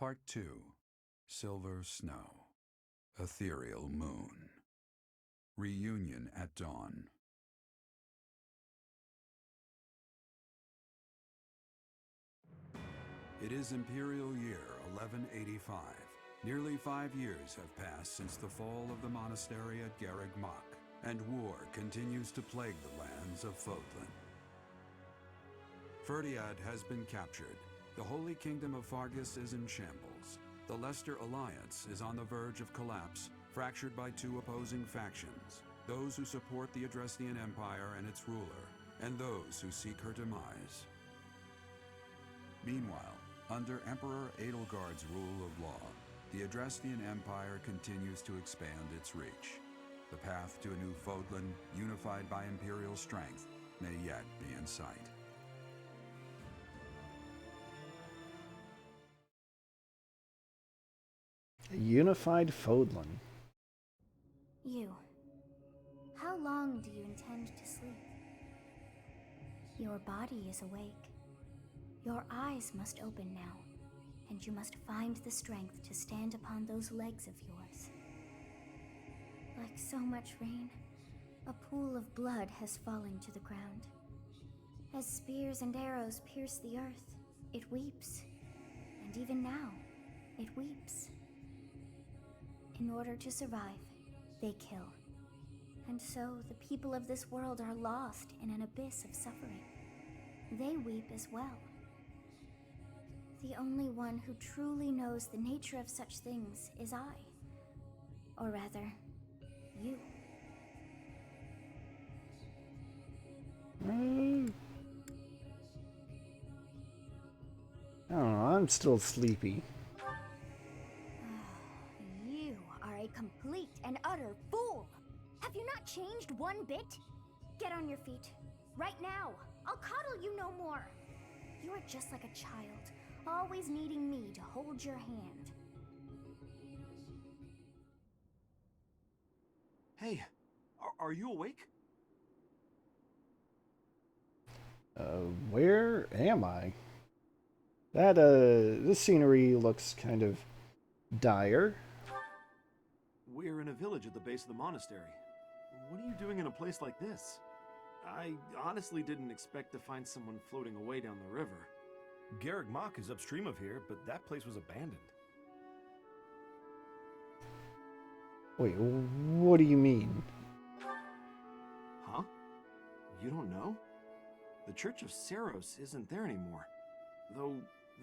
Part 2. Silver Snow. Ethereal Moon. Reunion at Dawn. It is Imperial Year 1185. Nearly 5 years have passed since the fall of the monastery at Garreg Mach, and war continues to plague the lands of Fodlan. Ferdiad has been captured. The Holy Kingdom of Fargus is in shambles. The Leicester Alliance is on the verge of collapse, fractured by two opposing factions: those who support the Adrestian Empire and its ruler, and those who seek her demise. Meanwhile, under Emperor Edelgard's rule of law, the Adrestian Empire continues to expand its reach. The path to a new Fodlan, unified by Imperial strength, may yet be in sight. A unified Fodlan. You. How long do you intend to sleep? Your body is awake. Your eyes must open now, and you must find the strength to stand upon those legs of yours. Like so much rain, a pool of blood has fallen to the ground. As spears and arrows pierce the earth, it weeps. And even now, it weeps. In order to survive, they kill. And so the people of this world are lost in an abyss of suffering. They weep as well. The only one who truly knows the nature of such things is I. Or rather, you. I don't know, I'm still sleepy. You are a complete and utter fool! Have you not changed one bit? Get on your feet. Right now. I'll coddle you no more. You are just like a child, always needing me to hold your hand. Hey, are you awake? Where am I? This scenery looks kind of dire. We're in a village at the base of the monastery. What are you doing in a place like this? I honestly didn't expect to find someone floating away down the river. Garreg Mach is upstream of here, but that place was abandoned. Wait, what do you mean? Huh? You don't know? The Church of Seiros isn't there anymore. Though,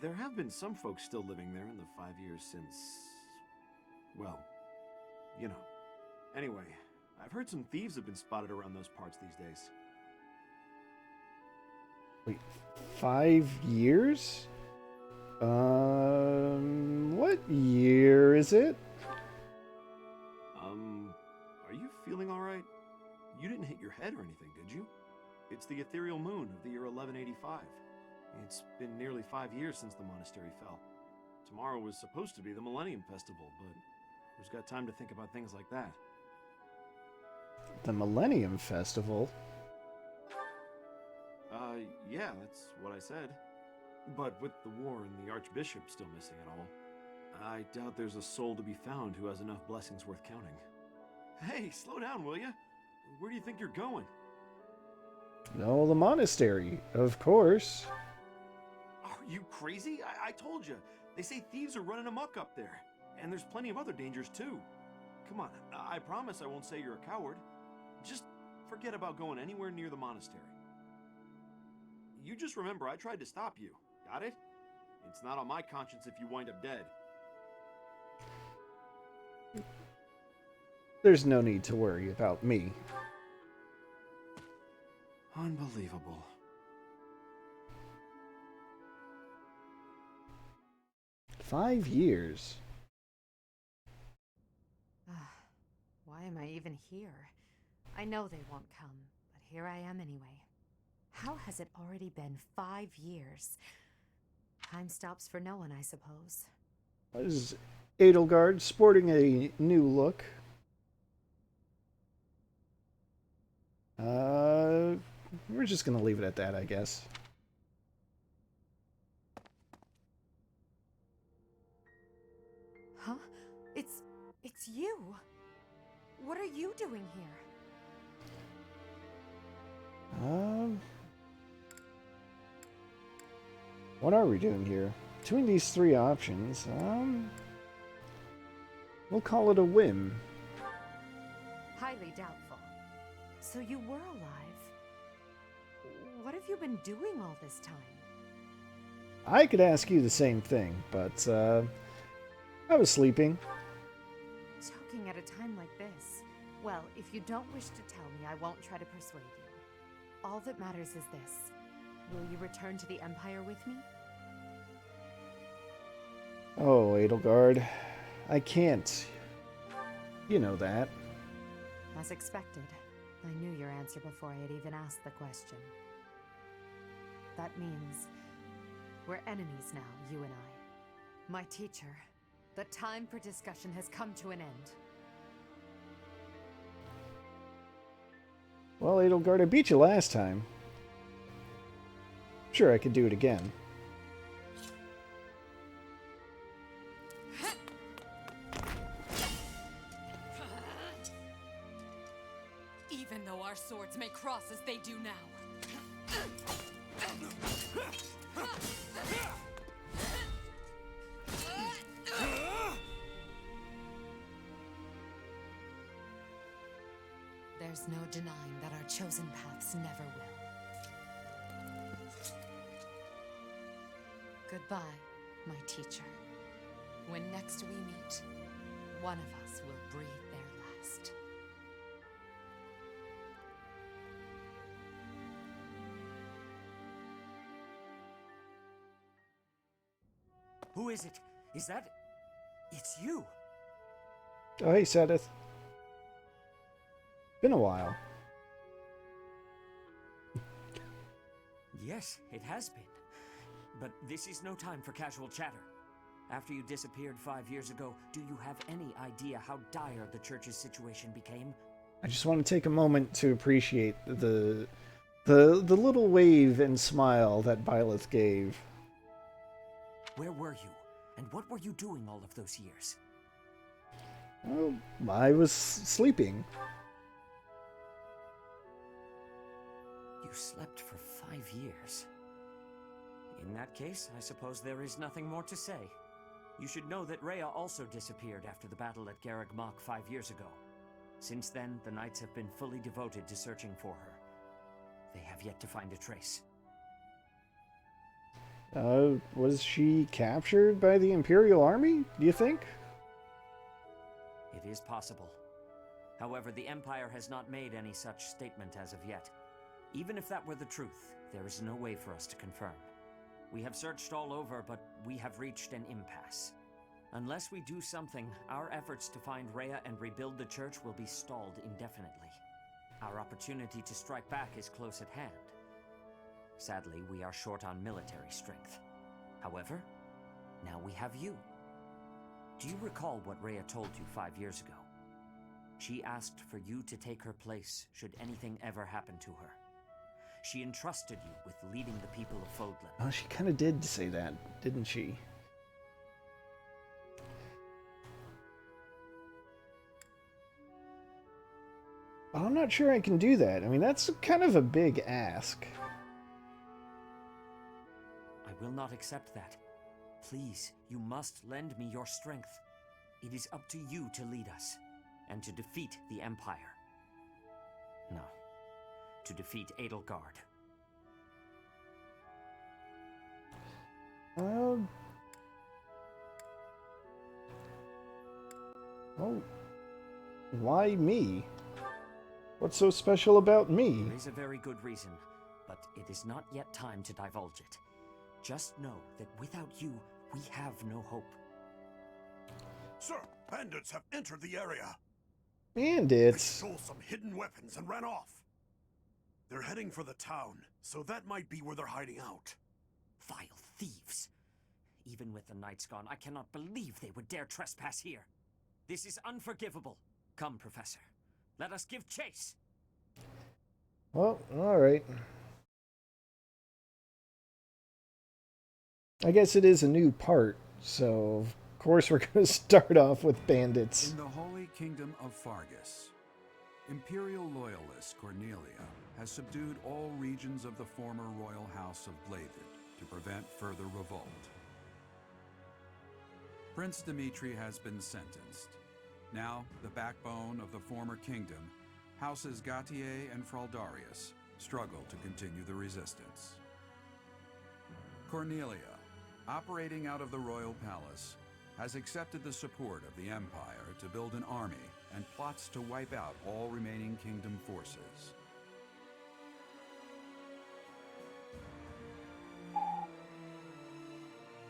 there have been some folks still living there in the 5 years since... well, you know. Anyway, I've heard some thieves have been spotted around those parts these days. Wait, 5 years? What year is it? Are you feeling alright? You didn't hit your head or anything, did you? It's the ethereal moon of the year 1185. It's been nearly 5 years since the monastery fell. Tomorrow was supposed to be the Millennium Festival, but who's got time to think about things like that? The Millennium Festival? Yeah, that's what I said. But with the war and the Archbishop still missing it all, I doubt there's a soul to be found who has enough blessings worth counting. Hey, slow down, will ya? Where do you think you're going? No, the monastery, of course. Are you crazy? I told you. They say thieves are running amok up there. And there's plenty of other dangers, too. Come on, I promise I won't say you're a coward. Just forget about going anywhere near the monastery. You just remember I tried to stop you. Got it? It's not on my conscience if you wind up dead. There's no need to worry about me. Unbelievable. Five years. Why am I even here? I know they won't come, but here I am anyway. How has it already been 5 years? Time stops for no one, I suppose. Is Edelgard sporting a new look? We're just gonna leave it at that, I guess. What are we doing here? Between these three options, we'll call it a whim. Highly doubtful. So you were alive. What have you been doing all this time? I could ask you the same thing, but, I was sleeping. Choking at a time like this. Well, if you don't wish to tell me, I won't try to persuade you. All that matters is this. Will you return to the Empire with me? Oh, Edelgard. I can't. You know that. As expected. I knew your answer before I had even asked the question. That means we're enemies now, you and I. My teacher, the time for discussion has come to an end. Well, Edelgard, I beat you last time. Sure, I could do it again. Even though our swords may cross as they do now. There's no denying that our chosen paths never will. Goodbye, my teacher. When next we meet, one of us will breathe their last. Who is it? Is that... It's you! Oh, hey, Seteth. Been a while. Yes, it has been. But this is no time for casual chatter. After you disappeared 5 years ago, do you have any idea how dire the church's situation became? I just want to take a moment to appreciate the little wave and smile that Byleth gave. Where were you? And what were you doing all of those years? Well, I was sleeping. You slept for 5 years. In that case, I suppose there is nothing more to say. You should know that Rhea also disappeared after the Battle at Garreg Mach 5 years ago. Since then, the Knights have been fully devoted to searching for her. They have yet to find a trace. Was she captured by the Imperial Army, do you think? It is possible. However, the Empire has not made any such statement as of yet. Even if that were the truth, there is no way for us to confirm. We have searched all over, but we have reached an impasse. Unless we do something, our efforts to find Rhea and rebuild the church will be stalled indefinitely. Our opportunity to strike back is close at hand. Sadly, we are short on military strength. However, now we have you. Do you recall what Rhea told you 5 years ago? She asked for you to take her place should anything ever happen to her. She entrusted you with leading the people of Fodlan. Oh, she kind of did say that, didn't she? Well, I'm not sure I can do that. I mean, that's kind of a big ask. I will not accept that. Please, you must lend me your strength. It is up to you to lead us, and to defeat the Empire. No, to defeat Edelgard. Oh, why me? What's so special about me? There is a very good reason, but it is not yet time to divulge it. Just know that without you, we have no hope. Sir, bandits have entered the area. Bandits? They stole some hidden weapons and ran off. They're heading for the town, so that might be where they're hiding out. Vile thieves! Even with the Knights gone, I cannot believe they would dare trespass here. This is unforgivable. Come, Professor. Let us give chase! Well, alright. I guess it is a new part, so of course we're going to start off with bandits. In the Holy Kingdom of Fargus, Imperial loyalist Cornelia has subdued all regions of the former royal house of Blythed. to prevent further revolt. Prince Dimitri has been sentenced. Now, the backbone of the former kingdom, Houses Gautier and Fraldarius, struggle to continue the resistance. Cornelia, operating out of the royal palace, has accepted the support of the Empire to build an army and plots to wipe out all remaining kingdom forces.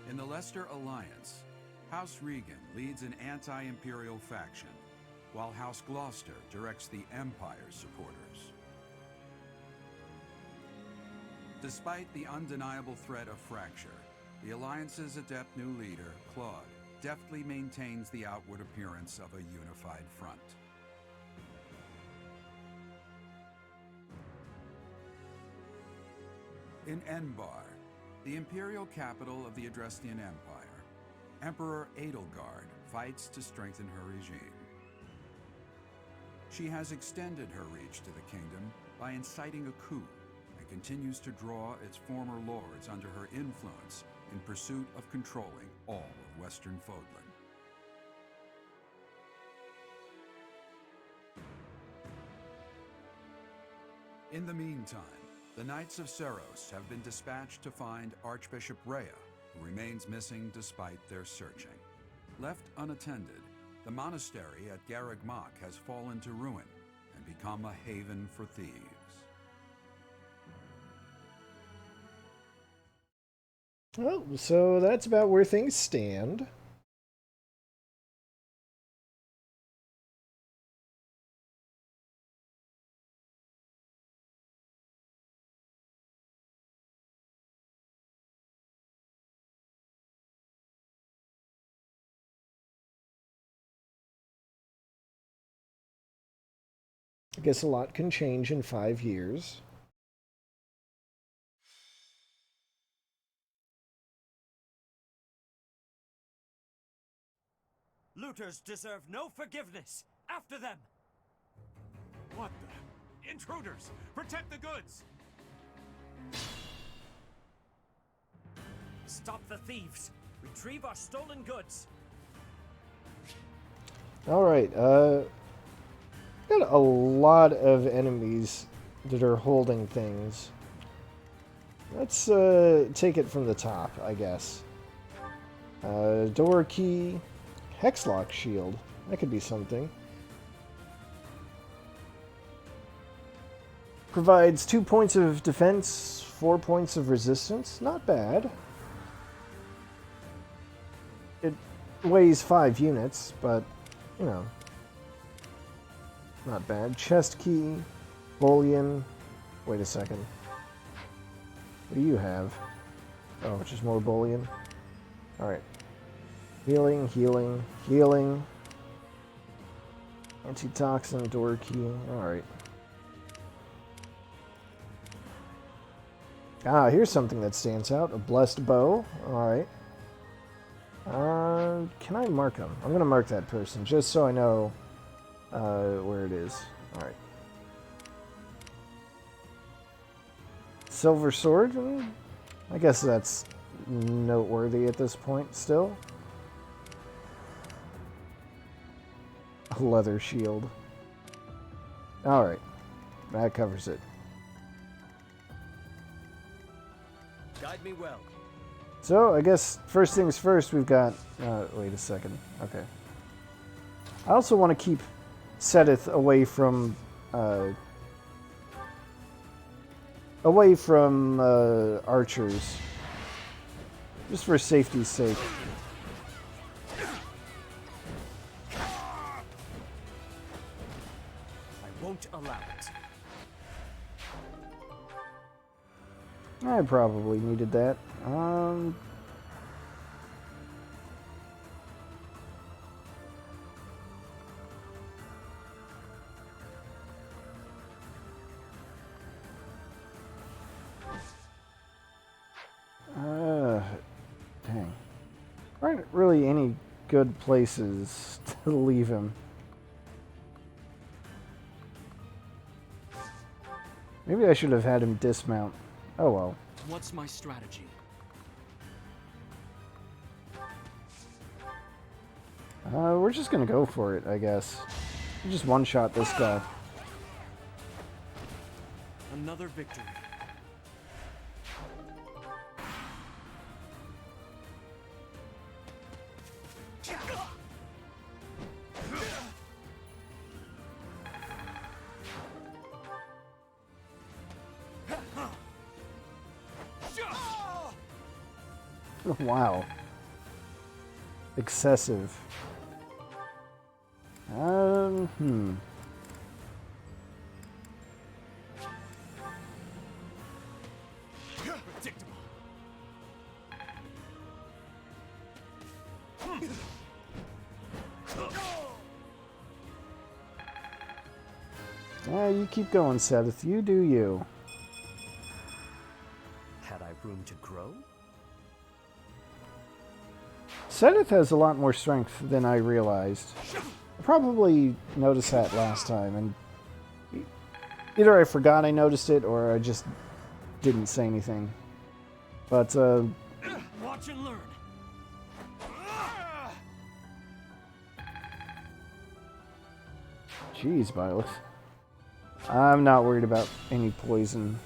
In the Leicester Alliance, House Regan leads an anti-imperial faction, while House Gloucester directs the Empire's supporters. Despite the undeniable threat of fracture, the Alliance's adept new leader, Claude, deftly maintains the outward appearance of a unified front. In Enbar, the imperial capital of the Adrestian Empire, Emperor Edelgard fights to strengthen her regime. She has extended her reach to the kingdom by inciting a coup and continues to draw its former lords under her influence in pursuit of controlling all of Western Fodlan. In the meantime, the Knights of Seiros have been dispatched to find Archbishop Rhea, who remains missing despite their searching. Left unattended, the monastery at Garreg Mach has fallen to ruin and become a haven for thieves. Oh, so that's about where things stand. I guess a lot can change in 5 years. Looters deserve no forgiveness! After them! What the? Intruders! Protect the goods! Stop the thieves! Retrieve our stolen goods! Alright, got a lot of enemies that are holding things. Let's take it from the top, I guess. Door key, Hexlock shield. That could be something. Provides 2 points of defense, 4 points of resistance. Not bad. It weighs 5 units, but, you know, not bad. Chest key, bullion. Wait a second. What do you have? Oh, just more bullion. Alright. Healing, healing, healing. Antitoxin, door key. Alright. Ah, here's something that stands out. A blessed bow. Alright. Can I mark him? I'm going to mark that person just so I know where it is. Alright. Silver sword? I guess that's noteworthy at this point still. A leather shield. Alright. That covers it. Guide me well. So, I guess first things first, we've got... wait a second. Okay. I also want to keep Seteth away from archers. Just for safety's sake. I won't allow it. I probably needed that. Dang. Aren't really any good places to leave him. Maybe I should have had him dismount. Oh well. What's my strategy? We're just gonna go for it, I guess. We'll just one-shot this guy. Another victory. Wow. Excessive. You keep going, Seteth. You do you. Had I room to grow? Seteth has a lot more strength than I realized. I probably noticed that last time, and either I forgot I noticed it, or I just didn't say anything. But, Watch and learn. Jeez, Byleth. I'm not worried about any poison.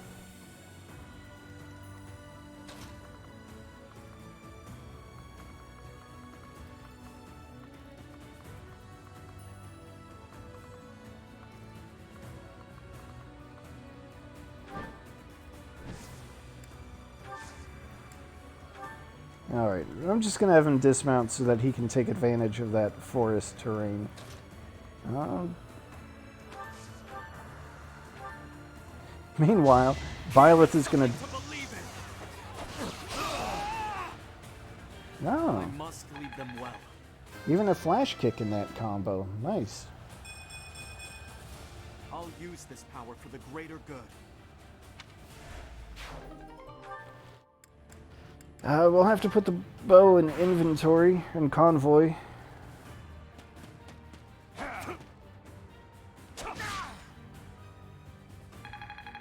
Alright, I'm just going to have him dismount so that he can take advantage of that forest terrain. Meanwhile, Byleth is going to... No. I must lead them well. Even a flash kick in that combo. Nice. I'll use this power for the greater good. We'll have to put the bow in inventory and convoy.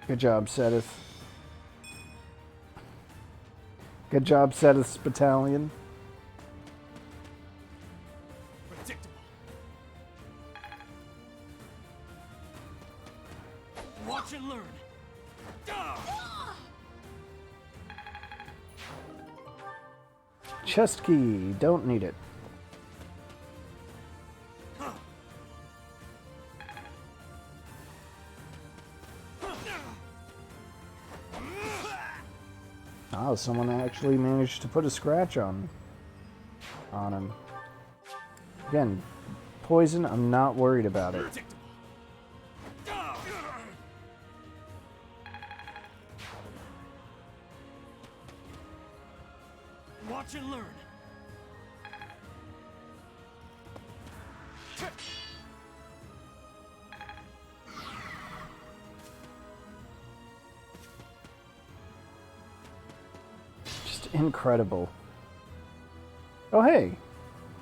Good job, Seteth. Good job, Seteth's battalion. Predictable. Watch and learn. Chest key. Don't need it. Oh, someone actually managed to put a scratch on him. Again, poison, I'm not worried about it. Watch and learn. Just incredible. Oh, hey.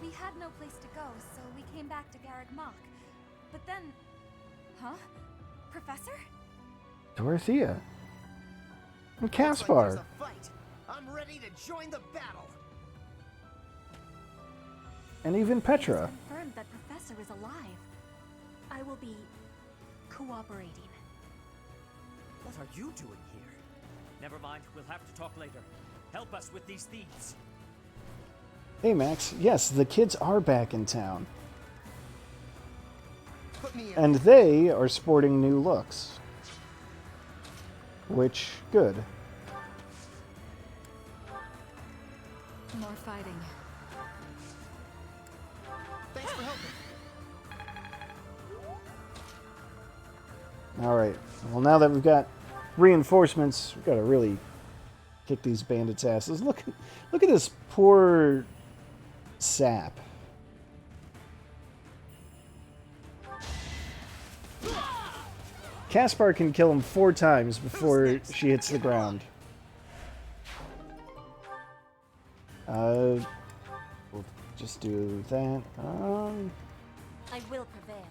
We had no place to go, so we came back to Garreg Mach. But then... Huh? Professor? Dorothea. And Looks like Caspar. there's a fight. I'm ready to join the battle. And even Petra. It's confirmed that Professor is alive. I will be cooperating. What are you doing here? Never mind, we'll have to talk later. Help us with these thieves. Hey, Max. Yes, the kids are back in town. Put me in. And they are sporting new looks. Which, good. More fighting. Thanks for helping. Alright. Well, now that we've got reinforcements, we've got to really kick these bandits' asses. Look at this poor sap. Caspar can kill him 4 times before she hits the ground. We'll just do that. I will prevail.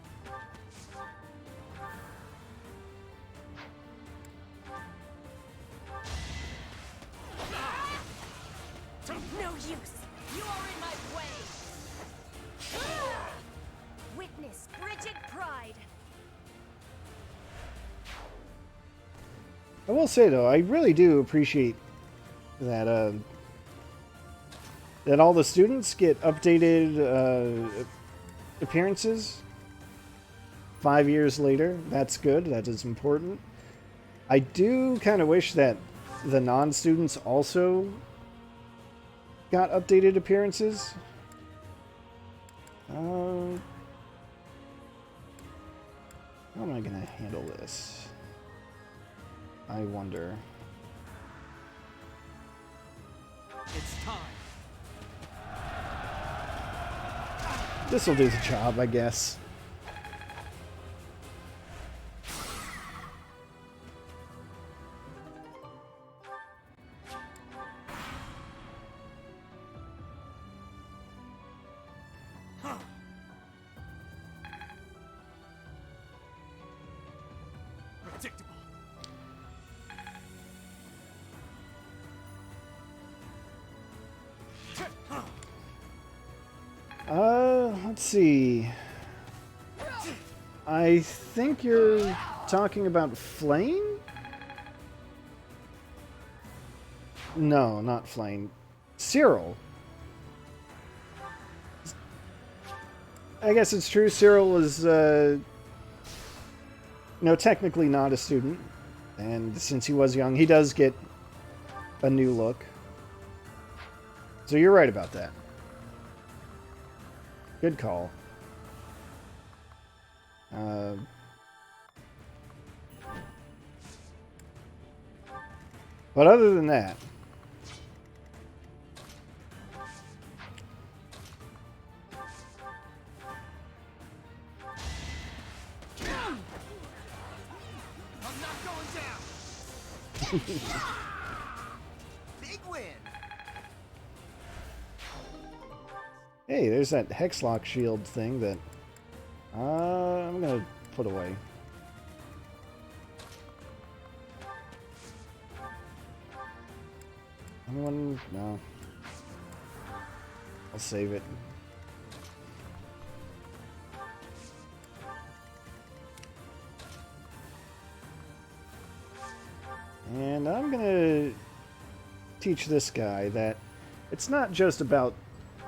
No use. You are in my way. I will say though, I really do appreciate that that all the students get updated appearances 5 years later. That's good. That is important. I do kind of wish that the non-students also got updated appearances. How am I going to handle this? I wonder. It's time. This'll do the job, I guess. Predictable. Let's see. I think you're talking about Flame? No, not Flame. Cyril. I guess it's true. Cyril is, technically not a student. And since he was young, he does get a new look. So you're right about that. Good call. But other than that, I'm not going down. Big win. hey, there's that Hexlock shield thing that I'm gonna put away. Anyone? No. I'll save it. And I'm gonna teach this guy that it's not just about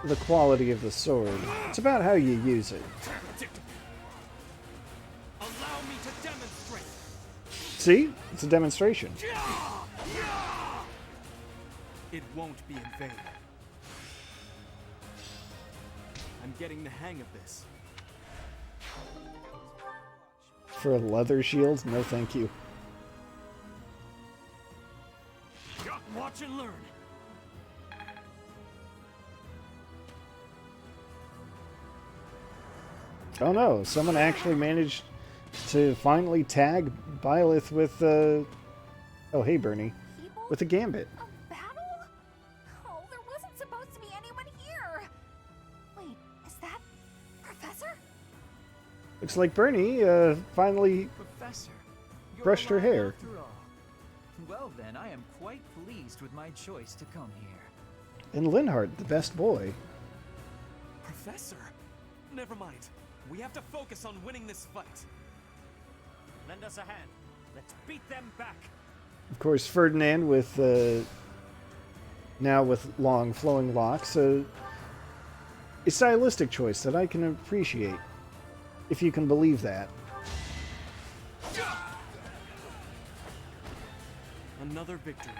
the quality of the sword, it's about how you use it. Allow me to demonstrate. See? It's a demonstration. It won't be in vain. I'm getting the hang of this. For a leather shield? No thank you. Watch and learn. Oh no, someone actually managed to finally tag Byleth with, oh hey Bernie, People? with a gambit. A battle? Oh, there wasn't supposed to be anyone here. Wait, is that Professor? Looks like Bernie, finally Professor, you're brushed her alive hair. after all. Well then, I am quite pleased with my choice to come here. And Linhardt, the best boy. Professor? Never mind. We have to focus on winning this fight. Lend us a hand. Let's beat them back. Of course, Ferdinand with, now with long flowing locks, a stylistic choice that I can appreciate, if you can believe that. Another victory.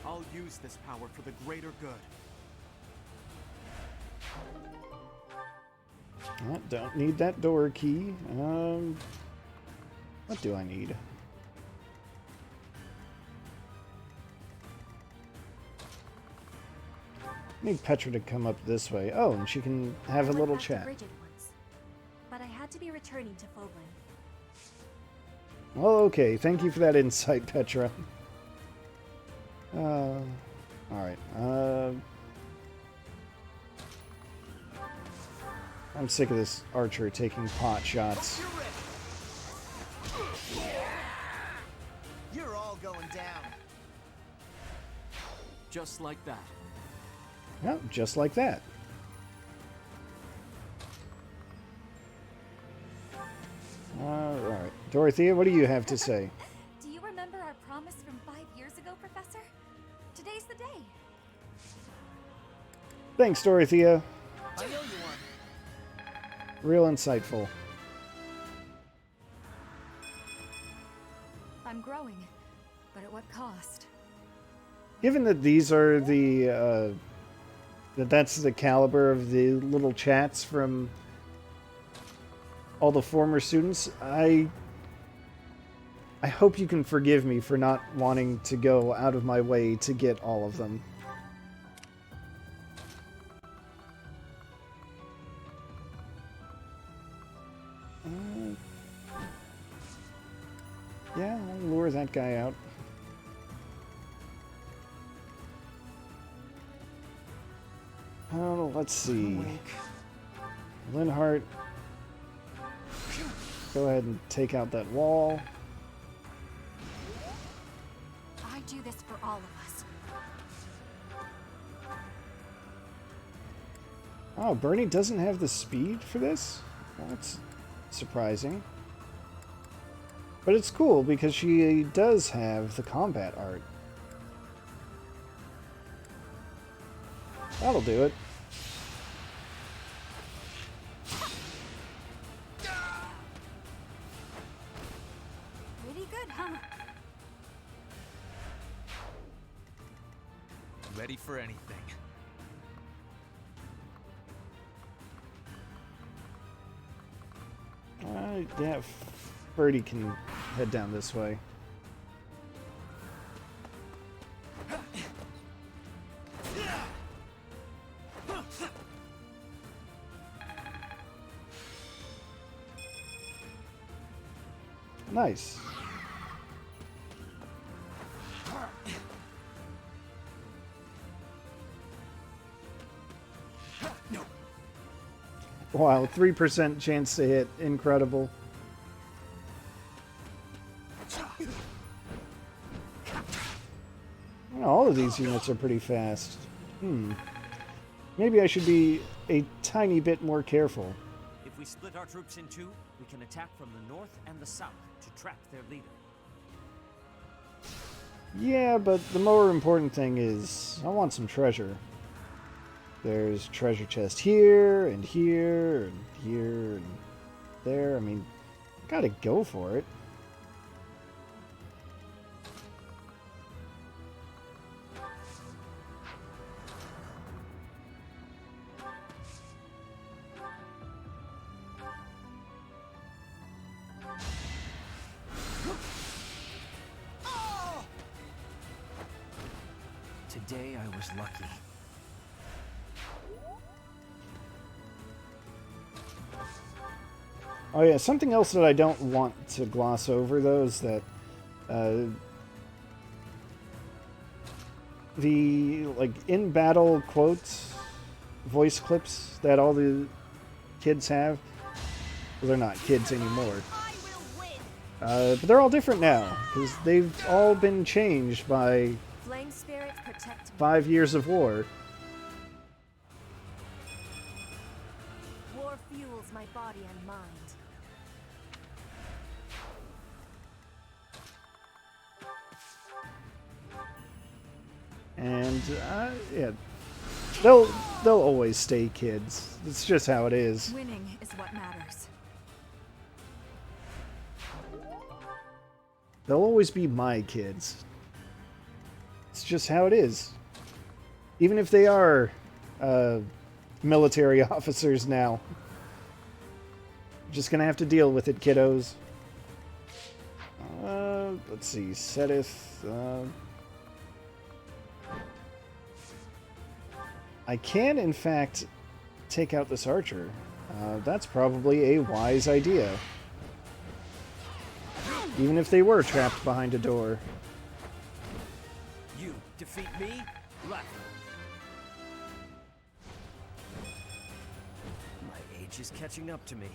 I'll use this power for the greater good. Oh, don't need that door key. What do I need? Need Petra to come up this way. Oh, and she can have a Went little back to chat. Bridget once, but I had to be returning to Foglin. Oh, okay. Thank you for that insight, Petra. Alright. I'm sick of this archer taking pot shots. You're all going down. Just like that. Yep, just like that. Alright. Dorothea, what do you have to say? Do you remember our promise from 5 years ago, Professor? Today's the day. Thanks, Dorothea. I know you are. Real insightful. I'm growing, but at what cost? Given that these are the, that's the caliber of the little chats from all the former students, I hope you can forgive me for not wanting to go out of my way to get all of them. Yeah, I'll lure that guy out. Oh, let's see. Linhart. Go ahead and take out that wall. I do this for all of us. Oh, Bernie doesn't have the speed for this? That's surprising. But it's cool because she does have the combat art. That'll do it. Pretty good, huh? Ready for anything. Yeah, Birdie can head down this way. Nice. Wow, 3% chance to hit. Incredible. All of these units are pretty fast. Maybe I should be a tiny bit more careful. If we split our troops in two, we can attack from the north and the south to trap their leader. Yeah, but the more important thing is I want some treasure. There's treasure chest here, and here, and here, and there. I mean, gotta go for it. Today I was lucky. Oh yeah, something else that I don't want to gloss over, though, is that the, like, in-battle quotes, voice clips that all the kids have, well, they're not kids anymore. But they're all different now, because they've all been changed by Flame spirits protect me. 5 years of war. War fuels my body and mind. And yeah, they'll always stay kids. It's just how it is. Winning is what matters. They'll always be my kids. It's just how it is. Even if they are military officers now. Just gonna have to deal with it, kiddos. Let's see, Seteth. I can, in fact, take out this archer. That's probably a wise idea. Even if they were trapped behind a door. You defeat me? Laughing. My age is catching up to me.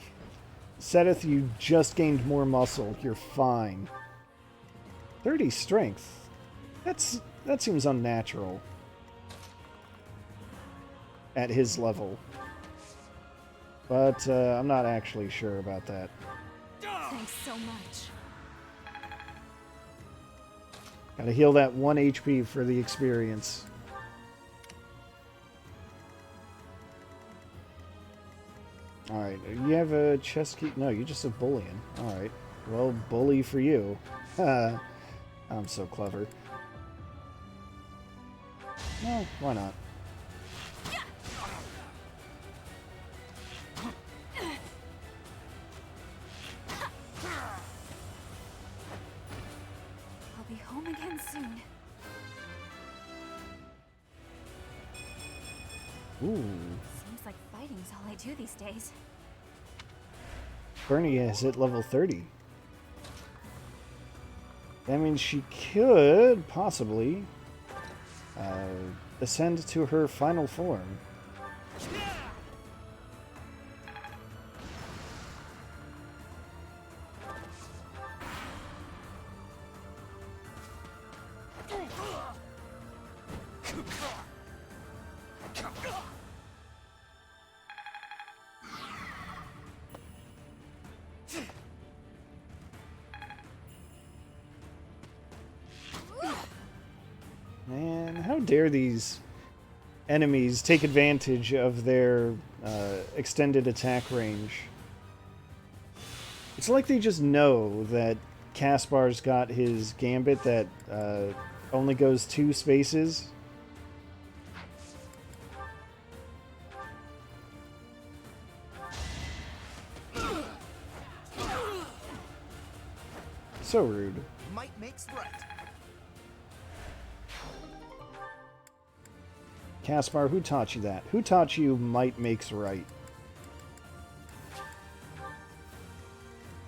Seteth, you just gained more muscle. You're fine. 30 strength. That seems unnatural. At his level. But I'm not actually sure about that. Thanks so much. Gotta heal that 1 HP for the experience. Alright, you have a chest key? No, you just have bullion. Alright, well, bully for you. I'm so clever. No, why not? I'll be home again soon. Ooh. Seems like fighting's all I do these days. Bernie has hit level 30. That means she could possibly ascend to her final form. Man, how dare these enemies take advantage of their extended attack range. It's like they just know that Caspar's got his gambit that only goes 2 spaces. So rude. Might makes right. Caspar, who taught you that? Who taught you might makes right?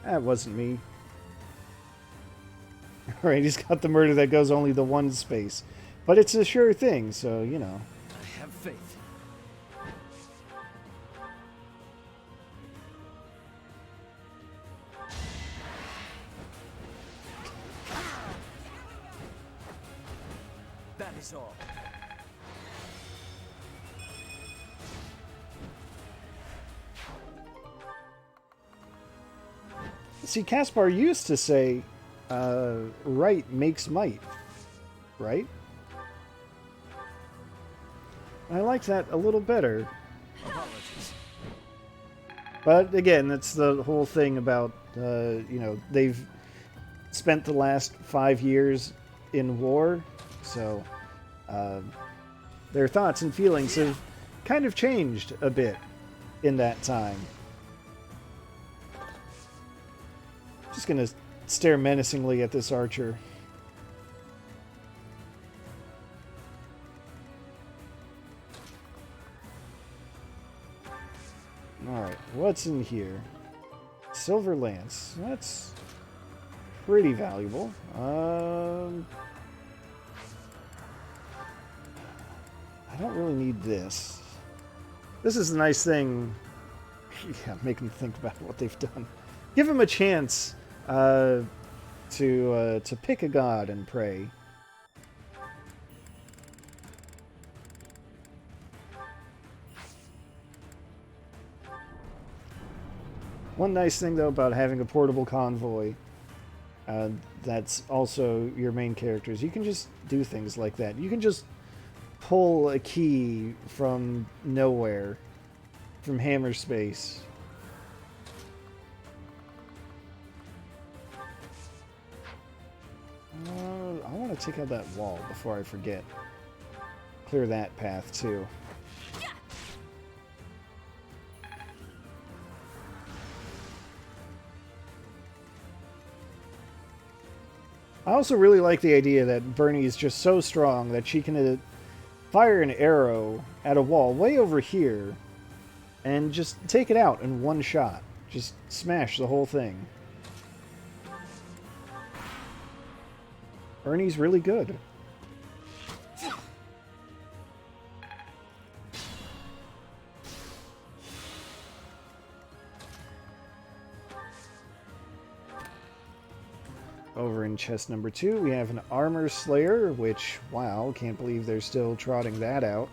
That wasn't me. Alright, he's got the murder that goes only the 1 space. But it's a sure thing, so, you know. I have faith. That is all. See, Caspar used to say, right makes might, right? I like that a little better. Apologies. But again, that's the whole thing about, you know, they've spent the last 5 years in war, so their thoughts and feelings have kind of changed a bit in that time. Just gonna stare menacingly at this archer. Alright, what's in here? Silver lance. That's pretty valuable. I don't really need this. This is the nice thing. Yeah, make them think about what they've done. Give them a chance to pick a god and pray. One nice thing, though, about having a portable convoy that's also your main characters, you can just do things like that. You can just pull a key from nowhere, from hammer space. I want to take out that wall before I forget. Clear that path, too. I also really like the idea that Bernie is just so strong that she can fire an arrow at a wall way over here and just take it out in one shot. Just smash the whole thing. Bernie's really good. Over in chest number 2, we have an Armor Slayer, which, wow, can't believe they're still trotting that out.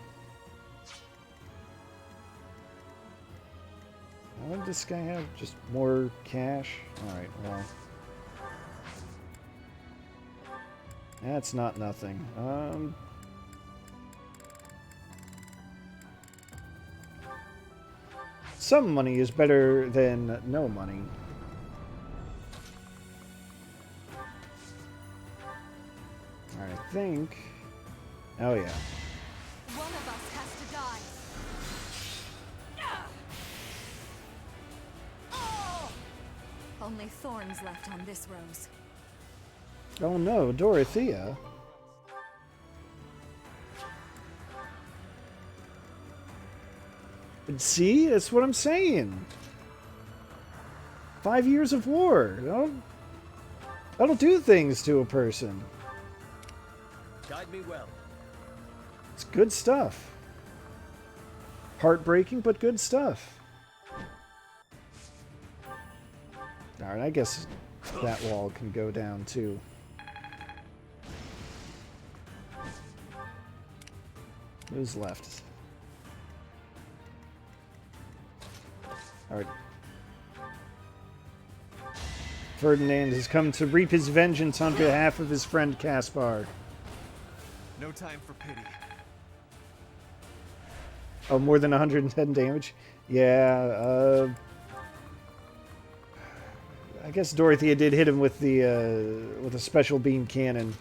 did this guy have? Just more cash? Alright, well. That's not nothing. Some money is better than no money. Alright, I think... Oh, yeah. One of us has to die. Only thorns left on this rose. Oh no, Dorothea. See, that's what I'm saying. 5 years of war. That'll do things to a person. Guide me well. It's good stuff. Heartbreaking, but good stuff. Alright, I guess that wall can go down too. Who's left? Alright. Ferdinand has come to reap his vengeance on behalf of his friend Caspar. No time for pity. Oh, more than 110 damage? Yeah, I guess Dorothea did hit him with a special beam cannon.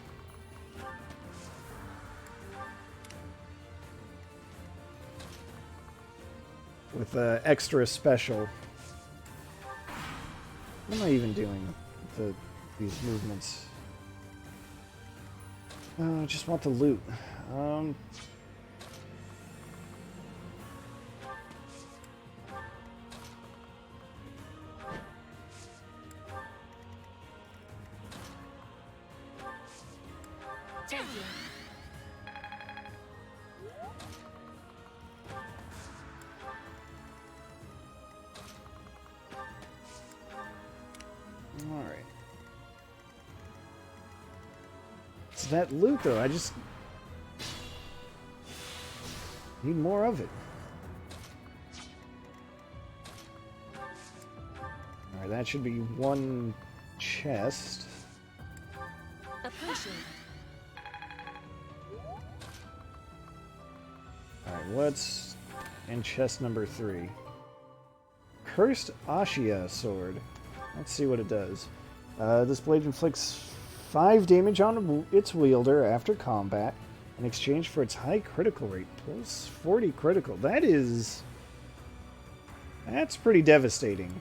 With extra special. What am I even doing with these movements? Oh, I just want the loot. Alright. It's that loot, though. I just need more of it. Alright, that should be one chest. Appreciate it. Alright, what's in chest number 3? Cursed Ashia sword. Let's see what it does. This blade inflicts 5 damage on its wielder after combat in exchange for its high critical rate. Plus 40 critical. That's pretty devastating.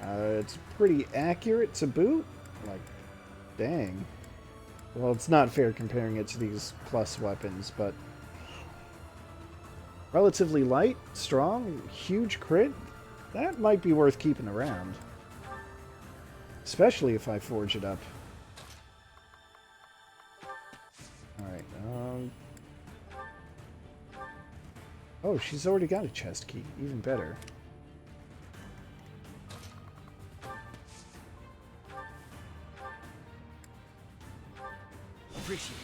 It's pretty accurate to boot. Like, dang. Well, it's not fair comparing it to these plus weapons, but relatively light, strong, huge crit. That might be worth keeping around. Especially if I forge it up. Alright, oh, she's already got a chest key. Even better. Appreciate it.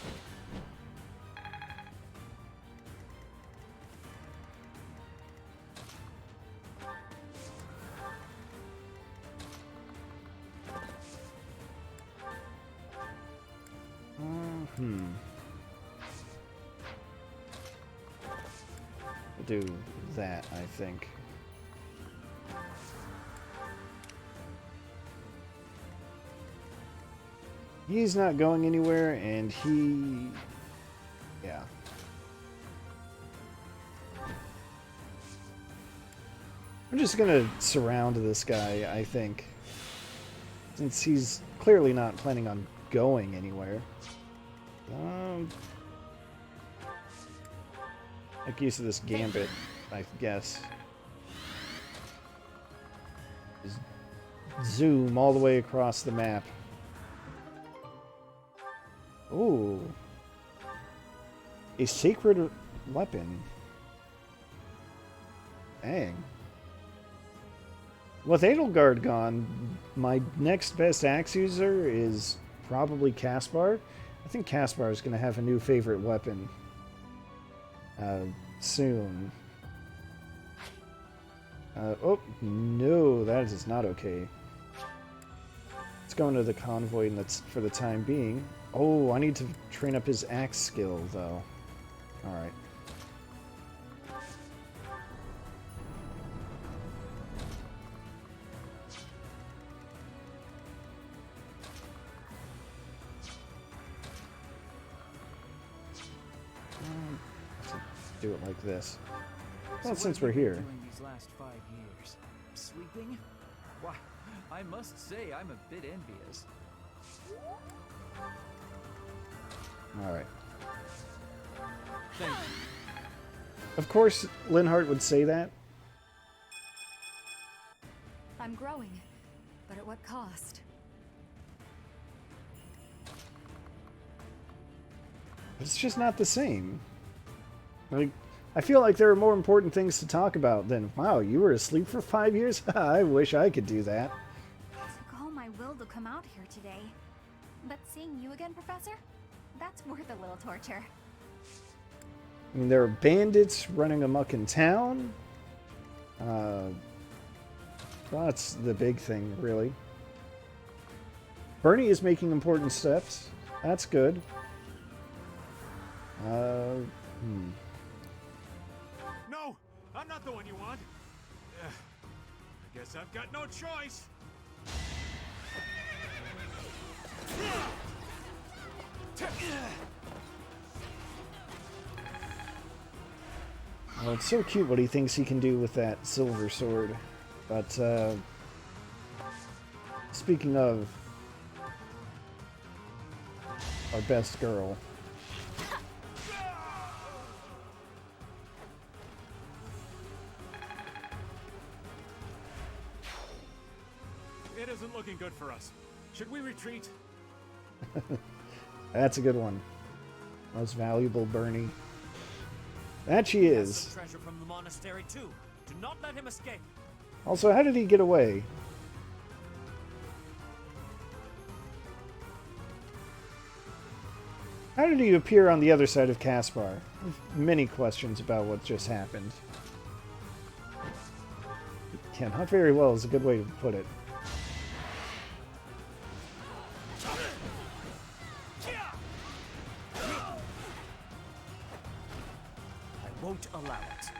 Do that, I think. He's not going anywhere, and he... yeah. I'm just gonna surround this guy, I think. Since he's clearly not planning on going anywhere. Make use of this gambit, I guess. Just zoom all the way across the map. Ooh. A sacred weapon. Dang. With Edelgard gone, my next best axe user is probably Caspar. I think Caspar is going to have a new favorite weapon. Soon. Oh, no, that is not okay. Let's go into the convoy, and that's for the time being. Oh, I need to train up his axe skill, though. Alright. Do it like this. Well, So since what we're have you here. been doing these last 5 years? Sleeping? Why, I must say I'm a bit envious. Alright. Thank you. Of course, Linhart would say that. I'm growing, but at what cost? It's just not the same. Like, I feel like there are more important things to talk about than, wow, you were asleep for 5 years? I wish I could do that. It took all my will to come out here today. But seeing you again, Professor? That's worth a little torture. I mean, there are bandits running amok in town. Well, that's the big thing, really. Bernie is making important steps. That's good. No, I'm not the one you want. I guess I've got no choice. Well, it's so cute what he thinks he can do with that silver sword. But, speaking of our best girl. It isn't looking good for us. Should we retreat? That's a good one. Most valuable Bernie. That she is. Some treasure from the monastery too. Do not let him escape. Also, how did he get away? How did he appear on the other side of Caspar? Many questions about what just happened. Yeah, not very well is a good way to put it. I won't allow it.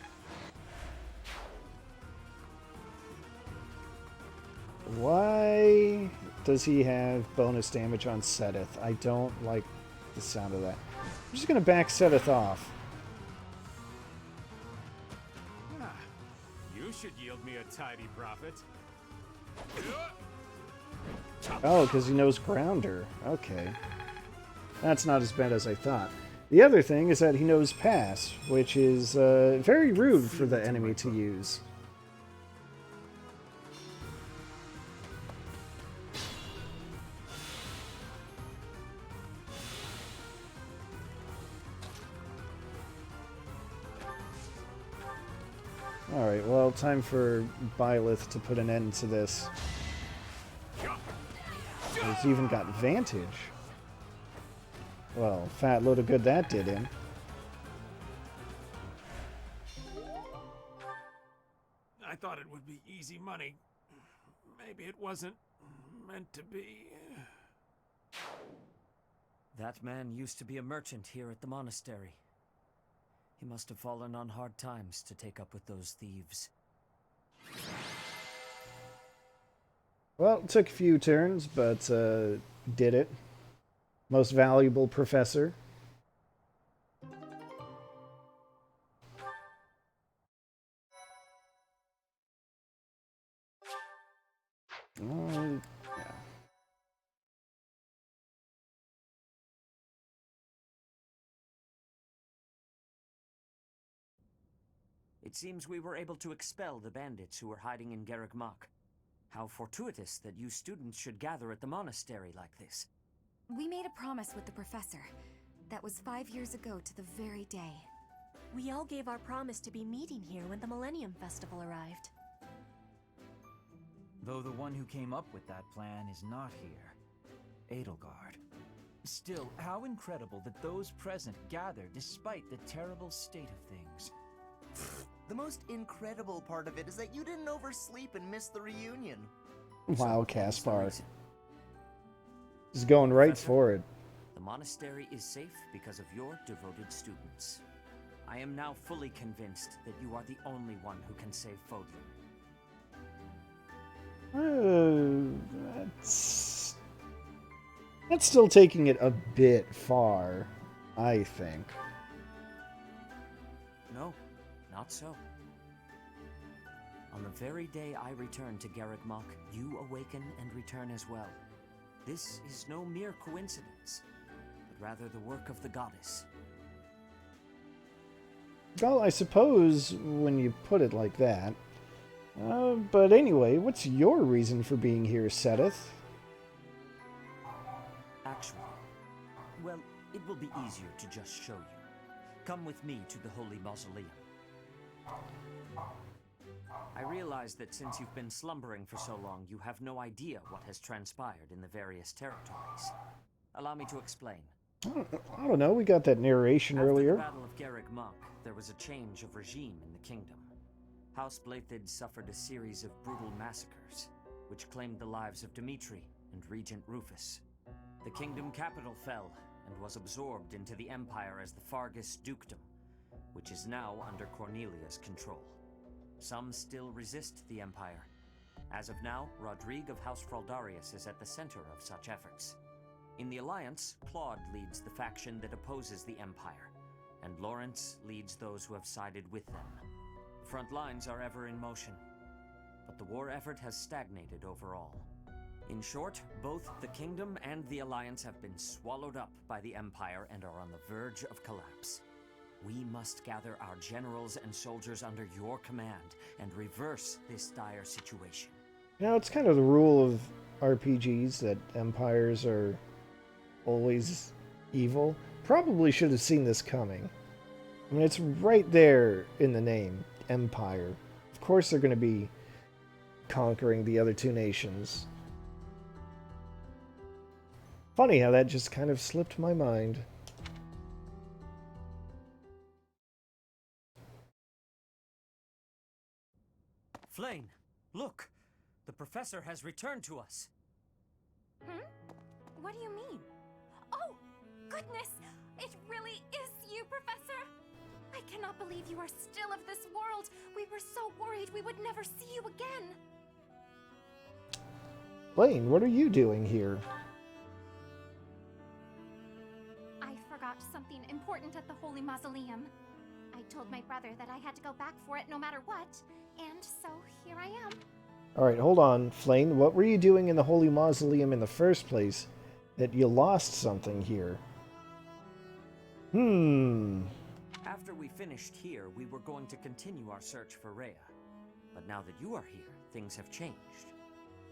Why does he have bonus damage on Seteth? I don't like the sound of that. I'm just going to back Seteth off. You should yield me a tidy profit. Oh, because he knows Grounder. Okay. That's not as bad as I thought. The other thing is that he knows Pass, which is very rude for the enemy to use. Alright, well, time for Byleth to put an end to this. He's even got Vantage. Well, fat load of good that did him. I thought it would be easy money. Maybe it wasn't meant to be. That man used to be a merchant here at the monastery. He must have fallen on hard times to take up with those thieves. Well, it took a few turns, but did it. Most valuable professor. Yeah. It seems we were able to expel the bandits who were hiding in Garreg Mach. How fortuitous that you students should gather at the monastery like this. We made a promise with the professor. That was 5 years ago to the very day. We all gave our promise to be meeting here when the Millennium Festival arrived. Though the one who came up with that plan is not here. Edelgard. Still, how incredible that those present gathered despite the terrible state of things. The most incredible part of it is that you didn't oversleep and miss the reunion. Wow, Caspar. He's going right for it. The monastery is safe because of your devoted students. I am now fully convinced that you are the only one who can save Fodlan. That's still taking it a bit far, I think. No, not so. On the very day I return to Garreg Mach, you awaken and return as well. This is no mere coincidence, but rather the work of the goddess. Well, I suppose when you put it like that. But anyway, what's your reason for being here, Seteth? Actually, well, it will be easier to just show you. Come with me to the Holy Mausoleum. I realize that since you've been slumbering for so long, you have no idea what has transpired in the various territories. Allow me to explain. I don't know, we got that narration earlier. After the Battle of Garreg Mach, there was a change of regime in the kingdom. House Blethid suffered a series of brutal massacres, which claimed the lives of Dimitri and Regent Rufus. The kingdom capital fell and was absorbed into the Empire as the Fargus Dukedom, which is now under Cornelia's control. Some still resist the Empire. As of now, Rodrigue of House Fraldarius is at the center of such efforts. In the Alliance, Claude leads the faction that opposes the Empire, and Lawrence leads those who have sided with them. The front lines are ever in motion, but the war effort has stagnated overall. In short, both the Kingdom and the Alliance have been swallowed up by the Empire and are on the verge of collapse. We must gather our generals and soldiers under your command and reverse this dire situation. You know, it's kind of the rule of RPGs that empires are always evil. Probably should have seen this coming. I mean, it's right there in the name, Empire. Of course they're going to be conquering the other two nations. Funny how that just kind of slipped my mind. Flayn, look! The professor has returned to us. What do you mean? Oh, goodness! It really is you, Professor! I cannot believe you are still of this world! We were so worried we would never see you again! Flayn, what are you doing here? I forgot something important at the Holy Mausoleum. I told my brother that I had to go back for it no matter what, and so here I am. Alright, hold on, Flayn. What were you doing in the Holy Mausoleum in the first place that you lost something here? After we finished here, we were going to continue our search for Rhea. But now that you are here, things have changed.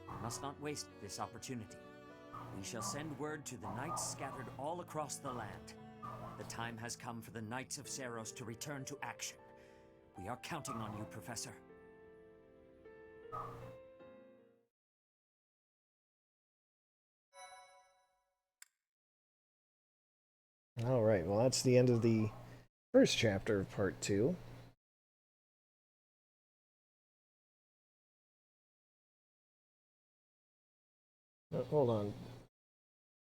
We must not waste this opportunity. We shall send word to the knights scattered all across the land. The time has come for the Knights of Seiros to return to action. We are counting on you, Professor. Alright, well that's the end of the first chapter of part 2. Hold on.